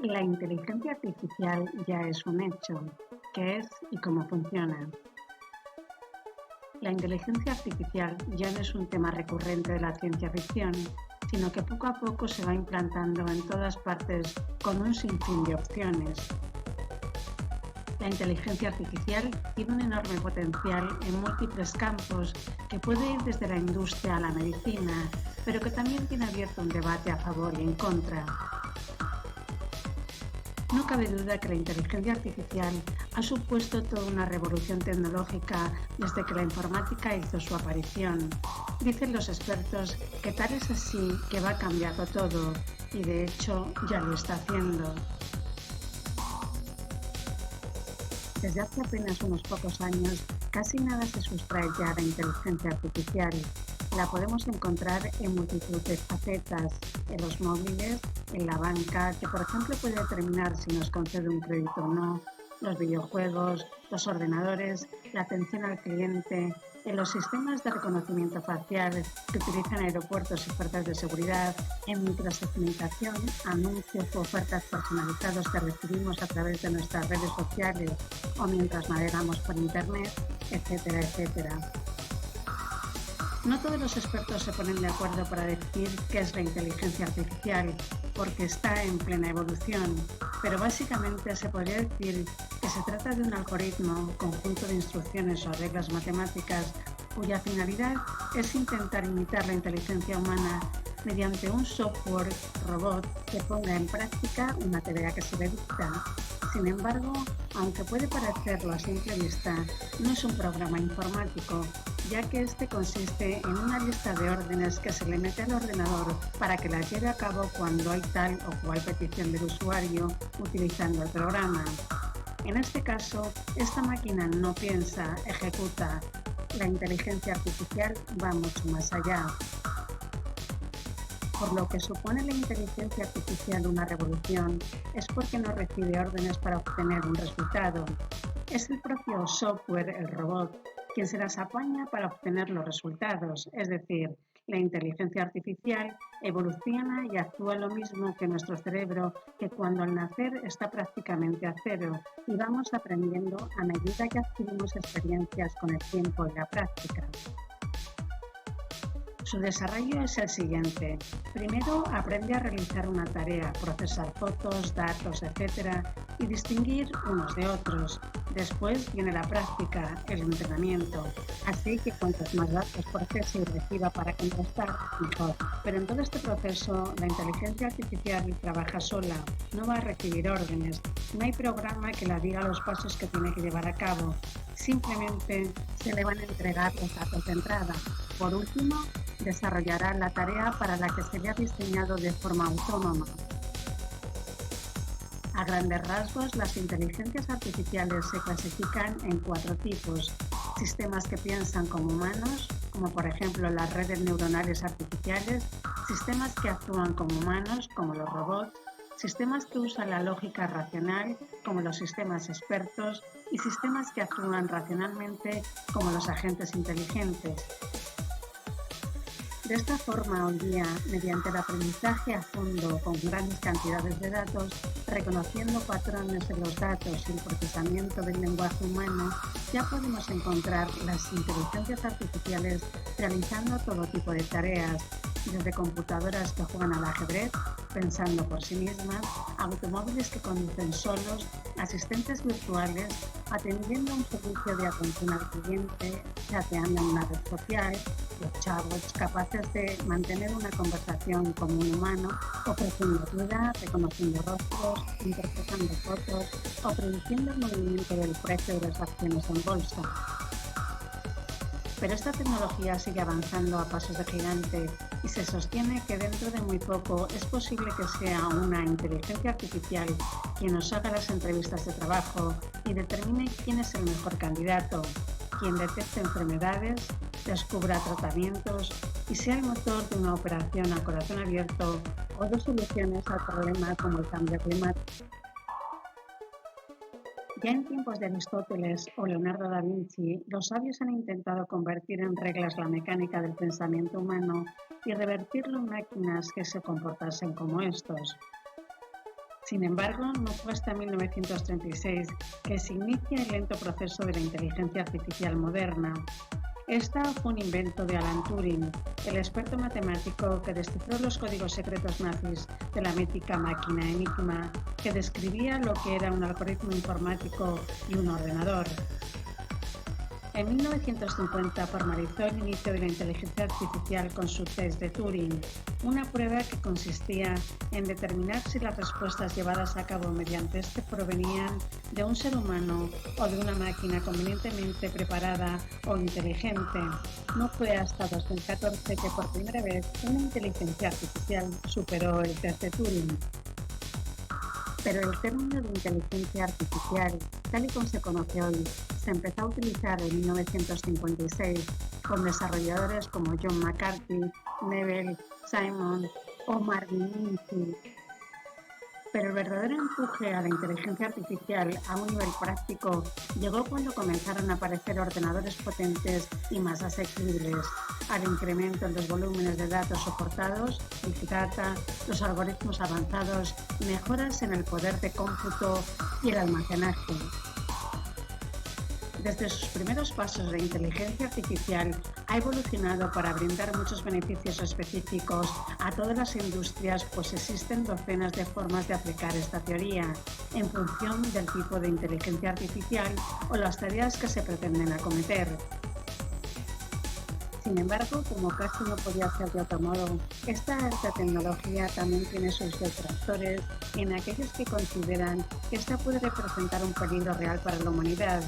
La inteligencia artificial ya es un hecho. ¿Qué es y cómo funciona? La inteligencia artificial ya no es un tema recurrente de la ciencia ficción, sino que poco a poco se va implantando en todas partes con un sinfín de opciones. La inteligencia artificial tiene un enorme potencial en múltiples campos que puede ir desde la industria a la medicina, pero que también tiene abierto un debate a favor y en contra. No cabe duda que la inteligencia artificial ha supuesto toda una revolución tecnológica desde que la informática hizo su aparición. Dicen los expertos que tal es así que va cambiando todo, y de hecho ya lo está haciendo. Desde hace apenas unos pocos años, casi nada se sustrae ya a la inteligencia artificial. La podemos encontrar en multitud de facetas, en los móviles, en la banca, que por ejemplo puede determinar si nos concede un crédito o no, los videojuegos, los ordenadores, la atención al cliente, en los sistemas de reconocimiento facial que utilizan aeropuertos y fuerzas de seguridad, en microsegmentación, anuncios u ofertas personalizados que recibimos a través de nuestras redes sociales o mientras navegamos por internet, etcétera, etcétera. No todos los expertos se ponen de acuerdo para decir qué es la inteligencia artificial, porque está en plena evolución, pero básicamente se podría decir que se trata de un algoritmo, conjunto de instrucciones o reglas matemáticas, cuya finalidad es intentar imitar la inteligencia humana mediante un software robot que ponga en práctica una tarea que se le dicta. Sin embargo, aunque puede parecerlo a simple vista, no es un programa informático, ya que este consiste en una lista de órdenes que se le mete al ordenador para que las lleve a cabo cuando hay tal o cual petición del usuario utilizando el programa. En este caso, esta máquina no piensa, ejecuta. La inteligencia artificial va mucho más allá. Por lo que supone la inteligencia artificial una revolución, es porque no recibe órdenes para obtener un resultado. Es el propio software, el robot, quien se las apaña para obtener los resultados, es decir, la inteligencia artificial evoluciona y actúa lo mismo que nuestro cerebro, que cuando al nacer está prácticamente a cero y vamos aprendiendo a medida que adquirimos experiencias con el tiempo y la práctica. Su desarrollo es el siguiente. Primero aprende a realizar una tarea, procesar fotos, datos, etc. y distinguir unos de otros. Después viene la práctica, el entrenamiento. Así que cuantos más datos procese y reciba para contrastar, mejor. Pero en todo este proceso, la inteligencia artificial trabaja sola, no va a recibir órdenes. No hay programa que la diga los pasos que tiene que llevar a cabo. Simplemente se le van a entregar los datos de entrada. Por último, desarrollará la tarea para la que se le ha diseñado de forma autónoma. A grandes rasgos, las inteligencias artificiales se clasifican en 4 tipos. Sistemas que piensan como humanos, como por ejemplo las redes neuronales artificiales, sistemas que actúan como humanos, como los robots, sistemas que usan la lógica racional, como los sistemas expertos, y sistemas que actúan racionalmente, como los agentes inteligentes. De esta forma, hoy día, mediante el aprendizaje a fondo con grandes cantidades de datos, reconociendo patrones en los datos y el procesamiento del lenguaje humano, ya podemos encontrar las inteligencias artificiales realizando todo tipo de tareas, desde computadoras que juegan al ajedrez, pensando por sí mismas, automóviles que conducen solos, asistentes virtuales, atendiendo un servicio de atención al cliente, chateando en una red social, los chatbots capaces de mantener una conversación como un humano, ofreciendo ayuda, reconociendo rostros, interpretando fotos o prediciendo el movimiento del precio de las acciones en bolsa. Pero esta tecnología sigue avanzando a pasos de gigante y se sostiene que dentro de muy poco es posible que sea una inteligencia artificial quien nos haga las entrevistas de trabajo y determine quién es el mejor candidato, quien detecte enfermedades, descubra tratamientos y sea el motor de una operación a corazón abierto o de soluciones al problema como el cambio climático. Ya en tiempos de Aristóteles o Leonardo da Vinci, los sabios han intentado convertir en reglas la mecánica del pensamiento humano y revertirlo en máquinas que se comportasen como estos. Sin embargo, no fue hasta 1936 que se inicia el lento proceso de la inteligencia artificial moderna. Esta fue un invento de Alan Turing, el experto matemático que descifró los códigos secretos nazis de la mítica máquina Enigma, que describía lo que era un algoritmo informático y un ordenador. En 1950 formalizó el inicio de la inteligencia artificial con su test de Turing, una prueba que consistía en determinar si las respuestas llevadas a cabo mediante este provenían de un ser humano o de una máquina convenientemente preparada o inteligente. No fue hasta 2014 que por primera vez una inteligencia artificial superó el test de Turing. Pero el término de inteligencia artificial, tal y como se conoce hoy, se empezó a utilizar en 1956 con desarrolladores como John McCarthy, Neville, Simon o Marvin Minsky. Pero el verdadero empuje a la inteligencia artificial a un nivel práctico llegó cuando comenzaron a aparecer ordenadores potentes y más asequibles, al incremento en los volúmenes de datos soportados, Big Data, los algoritmos avanzados y mejoras en el poder de cómputo y el almacenaje. Desde sus primeros pasos, la inteligencia artificial ha evolucionado para brindar muchos beneficios específicos a todas las industrias, pues existen docenas de formas de aplicar esta teoría en función del tipo de inteligencia artificial o las tareas que se pretenden acometer. Sin embargo, como casi no podía ser de otro modo, esta alta tecnología también tiene sus detractores en aquellos que consideran que esta puede representar un peligro real para la humanidad,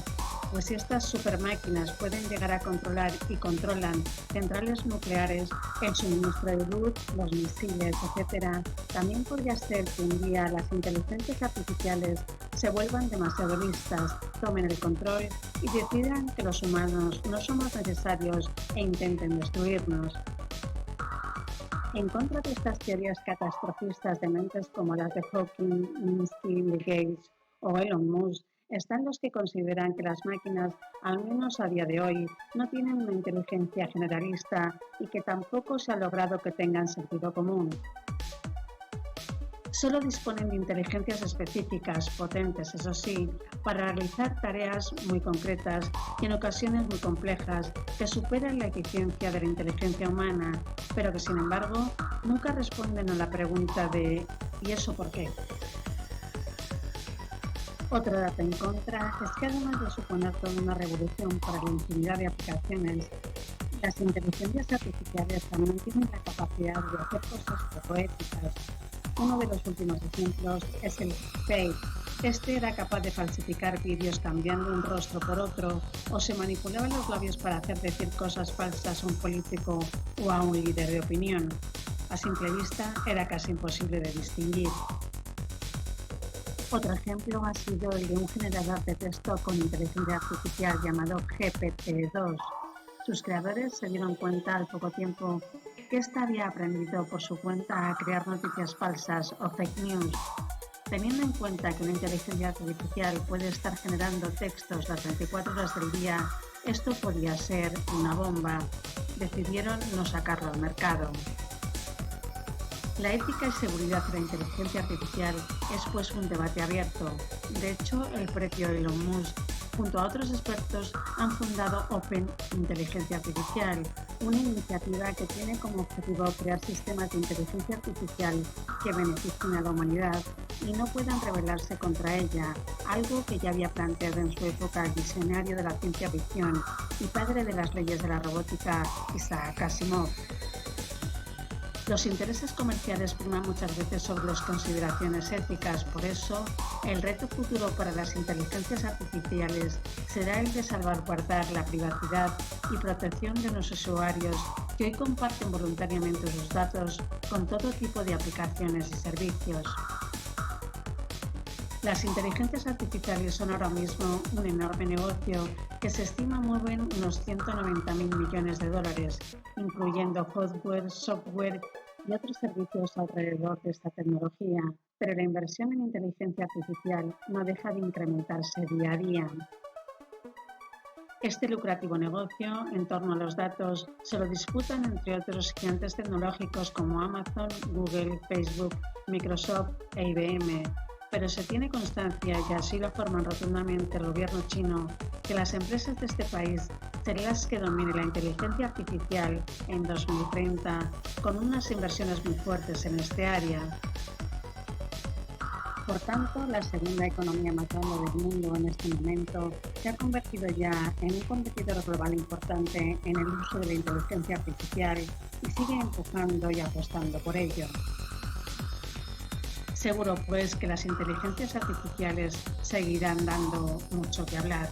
pues si estas supermáquinas pueden llegar a controlar y controlan centrales nucleares, el suministro de luz, los misiles, etc., también podría ser que un día las inteligencias artificiales se vuelvan demasiado listas, tomen el control y decidan que los humanos no somos necesarios e intenten destruirnos. En contra de estas teorías catastrofistas de mentes como las de Hawking, Minsky, Bill Gates o Elon Musk, están los que consideran que las máquinas, al menos a día de hoy, no tienen una inteligencia generalista y que tampoco se ha logrado que tengan sentido común. Solo disponen de inteligencias específicas, potentes, eso sí, para realizar tareas muy concretas y en ocasiones muy complejas que superan la eficiencia de la inteligencia humana, pero que sin embargo nunca responden a la pregunta de ¿y eso por qué? Otro dato en contra es que además de suponer toda una revolución para la infinidad de aplicaciones, las inteligencias artificiales también tienen la capacidad de hacer cosas poco éticas. Uno de los últimos ejemplos es el fake. Este era capaz de falsificar vídeos cambiando un rostro por otro o se manipulaban los labios para hacer decir cosas falsas a un político o a un líder de opinión. A simple vista era casi imposible de distinguir. Otro ejemplo ha sido el de un generador de texto con inteligencia artificial llamado GPT-2. Sus creadores se dieron cuenta al poco tiempo que ésta había aprendido por su cuenta a crear noticias falsas o fake news. Teniendo en cuenta que una inteligencia artificial puede estar generando textos las 24 horas del día, esto podía ser una bomba. Decidieron no sacarlo al mercado. La ética y seguridad de la inteligencia artificial es pues un debate abierto. De hecho, el propio Elon Musk, junto a otros expertos, han fundado Open Inteligencia Artificial, una iniciativa que tiene como objetivo crear sistemas de inteligencia artificial que beneficien a la humanidad y no puedan rebelarse contra ella, algo que ya había planteado en su época el visionario de la ciencia ficción y padre de las leyes de la robótica, Isaac Asimov. Los intereses comerciales priman muchas veces sobre las consideraciones éticas, por eso el reto futuro para las inteligencias artificiales será el de salvaguardar la privacidad y protección de los usuarios que hoy comparten voluntariamente sus datos con todo tipo de aplicaciones y servicios. Las inteligencias artificiales son ahora mismo un enorme negocio que se estima mueven unos 190.000 millones de dólares, incluyendo hardware, software y otros servicios alrededor de esta tecnología. Pero la inversión en inteligencia artificial no deja de incrementarse día a día. Este lucrativo negocio en torno a los datos se lo disputan entre otros gigantes tecnológicos como Amazon, Google, Facebook, Microsoft e IBM. pero se tiene constancia, y así lo afirman rotundamente el gobierno chino, que las empresas de este país serán las que dominen la inteligencia artificial en 2030, con unas inversiones muy fuertes en este área. Por tanto, la segunda economía más grande del mundo en este momento se ha convertido ya en un competidor global importante en el uso de la inteligencia artificial y sigue empujando y apostando por ello. Seguro pues que las inteligencias artificiales seguirán dando mucho que hablar.